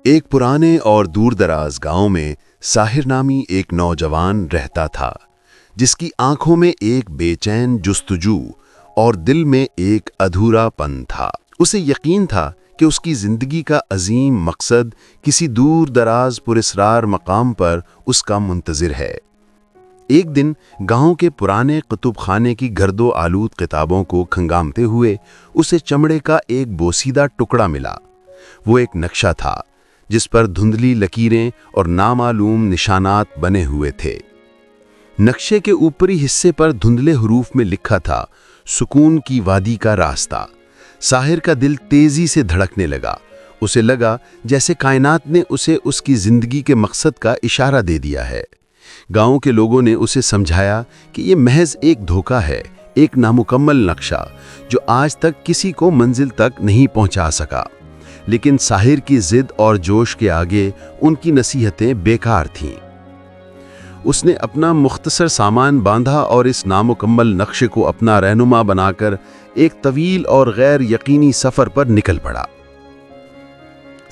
ایک पुराने और दूर दराज गांव में साहिर नामी एक नौजवान रहता था, जिसकी आंखों में एक बेचैन जुस्तजू और दिल में एक अधूरापन था। उसे यकीन था कि उसकी जिंदगी का अजीम मकसद किसी दूर दराज पुरस्रार मकाम पर उसका मुंतजिर है। एक दिन गांव के पुराने कुतुब खाने की गर्दो आलूद किताबों को खंगामते हुए उसे चमड़े का एक बोसीदा टुकड़ा मिला। वो एक नक्शा था जिस पर धुंधली लकीरें और नामालूम निशानात बने हुए थे। नक्शे के ऊपरी हिस्से पर धुंधले हरूफ में लिखा था, सुकून की वादी का रास्ता। साहिर का दिल तेजी से धड़कने लगा। उसे लगा जैसे कायनात ने उसे उसकी जिंदगी के मकसद का इशारा दे दिया है। गांव के लोगों ने उसे समझाया कि ये महज एक धोखा है, एक नामुकम्मल नक्शा जो आज तक किसी को मंजिल तक नहीं पहुंचा सका। लेकिन साहिर की जिद और जोश के आगे उनकी नसीहतें बेकार थीं। उसने अपना मुख्तसर सामान बांधा और इस नामुकम्मल नक्शे को अपना रहनुमा बनाकर एक तवील और गैर यकीनी सफ़र पर निकल पड़ा।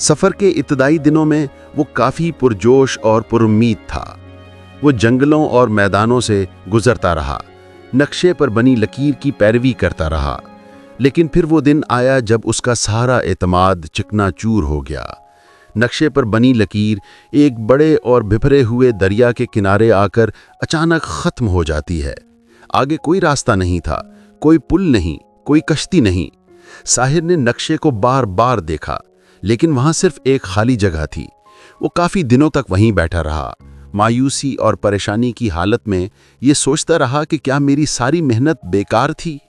सफ़र के इब्तदाई दिनों में वो काफ़ी पुरजोश और पुरुम्मीद था। वो जंगलों और मैदानों से गुजरता रहा, नक्शे पर बनी लकीर की पैरवी करता रहा। लेकिन फिर वो दिन आया जब उसका सारा एतमाद चिकनाचूर हो गया। नक्शे पर बनी लकीर एक बड़े और बिफरे हुए दरिया के किनारे आकर अचानक ख़त्म हो जाती है। आगे कोई रास्ता नहीं था, कोई पुल नहीं, कोई कश्ती नहीं। साहिर ने नक्शे को बार बार देखा, लेकिन वहाँ सिर्फ एक खाली जगह थी। वो काफ़ी दिनों तक वहीं बैठा रहा, मायूसी और परेशानी की हालत में ये सोचता रहा कि क्या मेरी सारी मेहनत बेकार थी।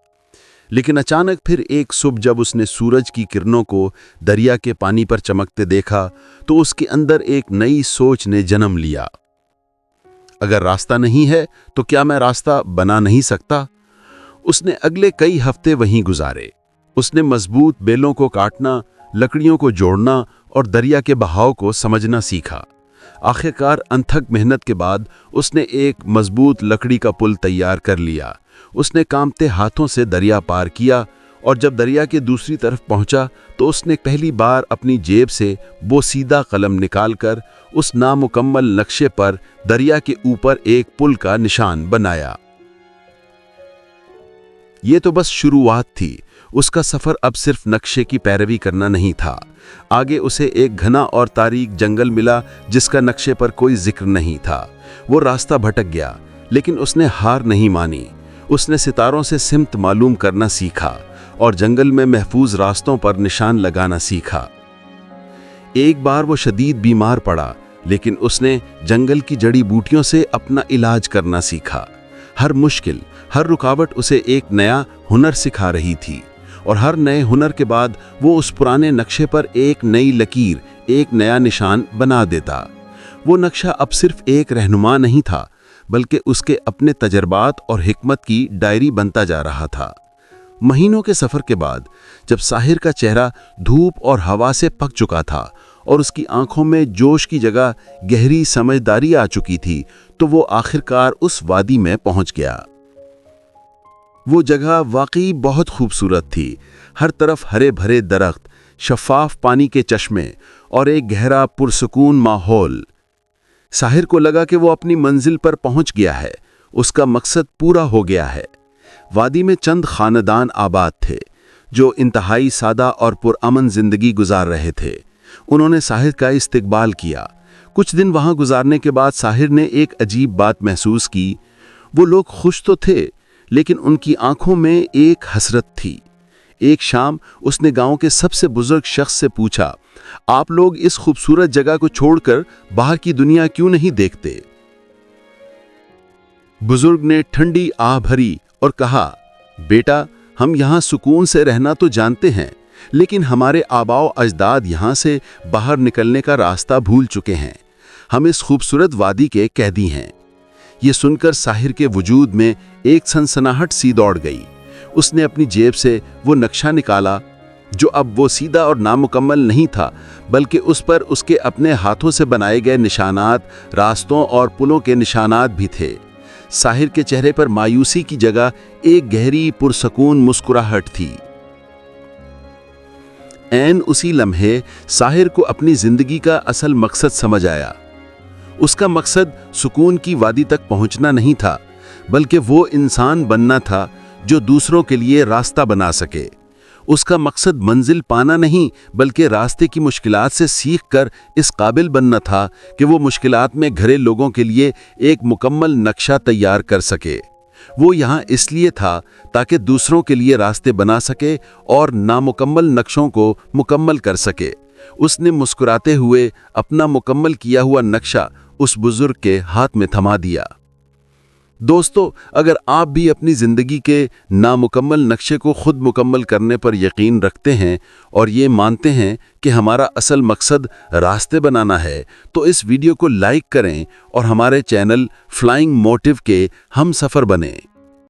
लेकिन अचानक फिर एक सुबह जब उसने सूरज की किरणों को दरिया के पानी पर चमकते देखा तो उसके अंदर एक नई सोच ने जन्म लिया। अगर रास्ता नहीं है तो क्या मैं रास्ता बना नहीं सकता? उसने अगले कई हफ्ते वहीं गुजारे। उसने मजबूत बेलों को काटना, लकड़ियों को जोड़ना और दरिया के बहाव को समझना सीखा। आखिरकार अनथक मेहनत के बाद उसने एक मजबूत लकड़ी का पुल तैयार कर लिया। उसने कांपते हाथों से दरिया पार किया और जब दरिया के दूसरी तरफ पहुंचा तो उसने पहली बार अपनी जेब से बोसीदा कलम निकालकर उस नामुकम्मल नक्शे पर दरिया के ऊपर एक पुल का निशान बनाया। ये तो बस शुरुआत थी। उसका सफ़र अब सिर्फ नक्शे की पैरवी करना नहीं था। आगे उसे एक घना और तारीक जंगल मिला जिसका नक्शे पर कोई जिक्र नहीं था। वो रास्ता भटक गया, लेकिन उसने हार नहीं मानी। उसने सितारों से सिमत मालूम करना सीखा और जंगल में महफूज रास्तों पर निशान लगाना सीखा। एक बार वो शदीद बीमार पड़ा, लेकिन उसने जंगल की जड़ी बूटियों से अपना इलाज करना सीखा। हर मुश्किल, हर रुकावट उसे एक नया हुनर सिखा रही थी और हर नए हुनर के बाद वो उस पुराने नक्शे पर एक नई लकीर, एक नया निशान बना देता। वो नक्शा अब सिर्फ एक रहनुमा नहीं था, बल्कि उसके अपने तजर्बात और हिकमत की डायरी बनता जा रहा था। महीनों के सफ़र के बाद जब साहिर का चेहरा धूप और हवा से पक चुका था और उसकी आंखों में जोश की जगह गहरी समझदारी आ चुकी थी, तो वो आखिरकार उस वादी में पहुंच गया। वो जगह वाकई बहुत खूबसूरत थी। हर तरफ हरे भरे दरख्त, शफाफ पानी के चश्मे और एक गहरा पुरसुकून माहौल। साहिर को लगा कि वो अपनी मंजिल पर पहुंच गया है, उसका मकसद पूरा हो गया है। वादी में चंद खानदान आबाद थे जो इंतहाई सादा और पुरअमन जिंदगी गुजार रहे थे। उन्होंने साहिर का इस्तकबाल किया। कुछ दिन वहां गुजारने के बाद साहिर ने एक अजीब बात महसूस की। वो लोग खुश तो थे, लेकिन उनकी आंखों में एक हसरत थी। एक शाम उसने गांव के सबसे बुजुर्ग शख्स से पूछा, आप लोग इस खूबसूरत जगह को छोड़कर बाहर की दुनिया क्यों नहीं देखते? बुजुर्ग ने ठंडी आह भरी और कहा, बेटा, हम यहाँ सुकून से रहना तो जानते हैं, लेकिन हमारे आबाओ अजदाद यहाँ से बाहर निकलने का रास्ता भूल चुके हैं। हम इस खूबसूरत वादी के कैदी हैं। ये सुनकर साहिर के वजूद में एक सनसनाहट सी दौड़ गई। उसने अपनी जेब से वो नक्शा निकाला जो अब वो सीधा और नामुकम्मल नहीं था, बल्कि उस पर उसके अपने हाथों से बनाए गए निशानात, रास्तों और पुलों के निशानात भी थे। साहिर के चेहरे पर मायूसी की जगह एक गहरी पुरसकून मुस्कुराहट थी। ऐन उसी लम्हे साहिर को अपनी जिंदगी का असल मकसद समझ आया। उसका मकसद सुकून की वादी तक पहुंचना नहीं था, बल्कि वो इंसान बनना था जो दूसरों के लिए रास्ता बना सके। उसका मकसद मंजिल पाना नहीं, बल्कि रास्ते की मुश्किलात से सीख कर इस काबिल बनना था कि वो मुश्किलात में घिरे लोगों के लिए एक मुकम्मल नक्शा तैयार कर सके। वो यहाँ इसलिए था ताकि दूसरों के लिए रास्ते बना सके और नामुकम्मल नक्शों को मुकम्मल कर सके। उसने मुस्कुराते हुए अपना मुकम्मल किया हुआ नक्शा उस बुजुर्ग के हाथ में थमा दिया। दोस्तों, अगर आप भी अपनी ज़िंदगी के नामुकम्मल नक्शे को खुद मुकम्मल करने पर यकीन रखते हैं और ये मानते हैं कि हमारा असल मकसद रास्ते बनाना है, तो इस वीडियो को लाइक करें और हमारे चैनल फ्लाइंग मोटिव के हम सफ़र बनें।